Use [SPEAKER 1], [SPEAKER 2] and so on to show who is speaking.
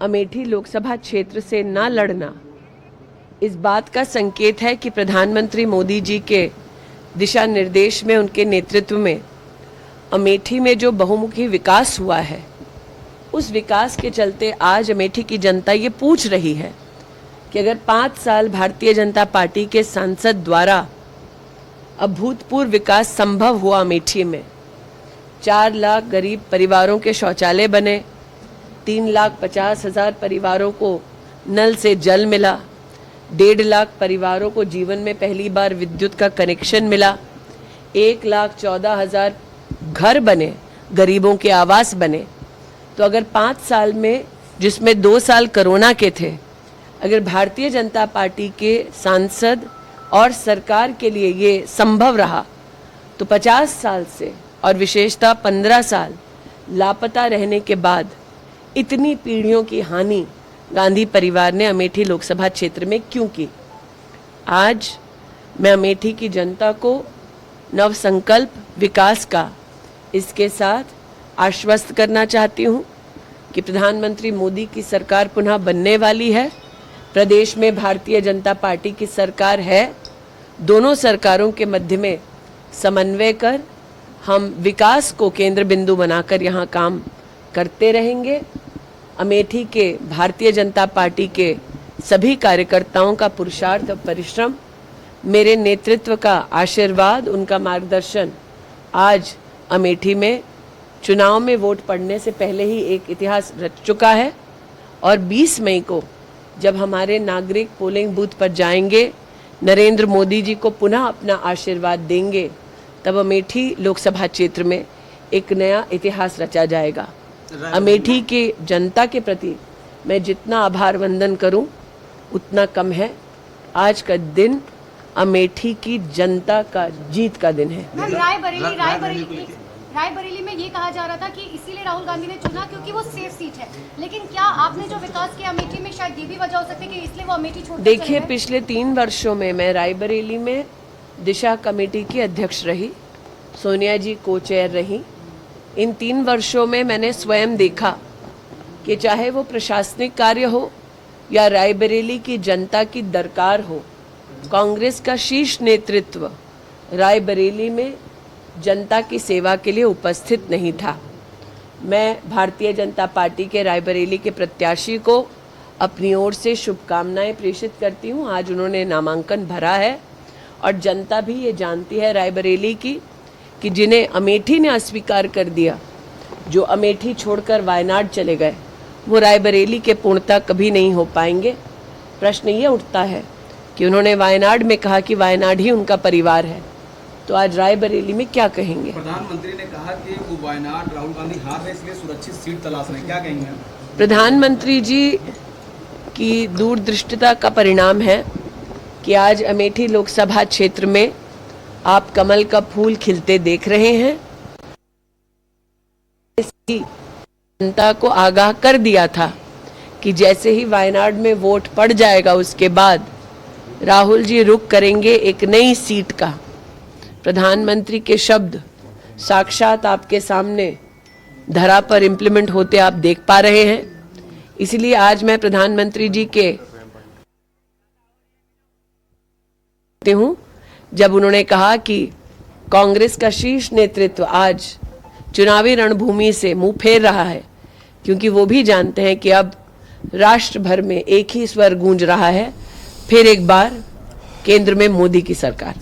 [SPEAKER 1] अमेठी लोकसभा क्षेत्र से न लड़ना इस बात का संकेत है कि प्रधानमंत्री मोदी जी के दिशा निर्देश में, उनके नेतृत्व में अमेठी में जो बहुमुखी विकास हुआ है, उस विकास के चलते आज अमेठी की जनता ये पूछ रही है कि अगर 5 साल भारतीय जनता पार्टी के सांसद द्वारा अभूतपूर्व विकास संभव हुआ अमेठी में, 4 लाख गरीब परिवारों के शौचालय बने, 3,50,000 परिवारों को नल से जल मिला, 1.5 लाख परिवारों को जीवन में पहली बार विद्युत का कनेक्शन मिला, 1,14,000 घर बने, गरीबों के आवास बने, तो अगर 5 साल में, जिसमें 2 साल कोरोना के थे, अगर भारतीय जनता पार्टी के सांसद और सरकार के लिए ये संभव रहा, तो 50 साल से और विशेषतः 15 साल लापता रहने के बाद इतनी पीढ़ियों की हानि गांधी परिवार ने अमेठी लोकसभा क्षेत्र में क्यों की। आज मैं अमेठी की जनता को नवसंकल्प विकास का इसके साथ आश्वस्त करना चाहती हूँ कि प्रधानमंत्री मोदी की सरकार पुनः बनने वाली है। प्रदेश में भारतीय जनता पार्टी की सरकार है। दोनों सरकारों के मध्य में समन्वय कर हम विकास को केंद्र बिंदु बनाकर यहाँ काम करते रहेंगे। अमेठी के भारतीय जनता पार्टी के सभी कार्यकर्ताओं का पुरुषार्थ और परिश्रम, मेरे नेतृत्व का आशीर्वाद, उनका मार्गदर्शन आज अमेठी में चुनाव में वोट पड़ने से पहले ही एक इतिहास रच चुका है। और 20 मई को जब हमारे नागरिक पोलिंग बूथ पर जाएंगे, नरेंद्र मोदी जी को पुनः अपना आशीर्वाद देंगे, तब अमेठी लोकसभा क्षेत्र में एक नया इतिहास रचा जाएगा। अमेठी के जनता के प्रति मैं जितना आभार वंदन करूं उतना कम है। आज का दिन अमेठी की जनता का जीत का दिन है।
[SPEAKER 2] रायबरेली में ये कहा जा रहा था कि इसीलिए राहुल गांधी ने चुना क्योंकि वो सेफ सीट है, लेकिन क्या आपने जो विकास किया अमेठी में, शायद ये भी वजह हो सकती है कि इसलिए वो अमेठी छोड़?
[SPEAKER 1] देखिए, पिछले 3 वर्षों में मैं रायबरेली में दिशा कमेटी की अध्यक्ष रही, सोनिया जी को चेयर रही। इन 3 वर्षों में मैंने स्वयं देखा कि चाहे वो प्रशासनिक कार्य हो या रायबरेली की जनता की दरकार हो, कांग्रेस का शीर्ष नेतृत्व रायबरेली में जनता की सेवा के लिए उपस्थित नहीं था। मैं भारतीय जनता पार्टी के रायबरेली के प्रत्याशी को अपनी ओर से शुभकामनाएं प्रेषित करती हूं। आज उन्होंने नामांकन भरा है और जनता भी ये जानती है रायबरेली की कि जिन्हें अमेठी ने अस्वीकार कर दिया, जो अमेठी छोड़कर वायनाड चले गए, वो रायबरेली के पूर्णता कभी नहीं हो पाएंगे। प्रश्न ये उठता है कि उन्होंने वायनाड में कहा कि वायनाड ही उनका परिवार है, तो आज रायबरेली में क्या कहेंगे?
[SPEAKER 3] प्रधानमंत्री ने कहा कि वो वायनाड राहुल गांधी हार रहे, इसलिए सुरक्षित सीट तलाश रहे, क्या कहेंगे?
[SPEAKER 1] प्रधानमंत्री जी की दूरदृष्टिता का परिणाम है कि आज अमेठी लोकसभा क्षेत्र में आप कमल का फूल खिलते देख रहे हैं। जनता को आगाह कर दिया था कि जैसे ही वायनाड में वोट पड़ जाएगा, उसके बाद राहुल जी रुख करेंगे एक नई सीट का। प्रधानमंत्री के शब्द साक्षात आपके सामने धरा पर इम्प्लीमेंट होते आप देख पा रहे हैं। इसलिए आज मैं प्रधानमंत्री जी के हूं, जब उन्होंने कहा कि कांग्रेस का शीर्ष नेतृत्व आज चुनावी रणभूमि से मुंह फेर रहा है, क्योंकि वो भी जानते हैं कि अब राष्ट्र भर में एक ही स्वर गूंज रहा है, फिर एक बार केंद्र में मोदी की सरकार।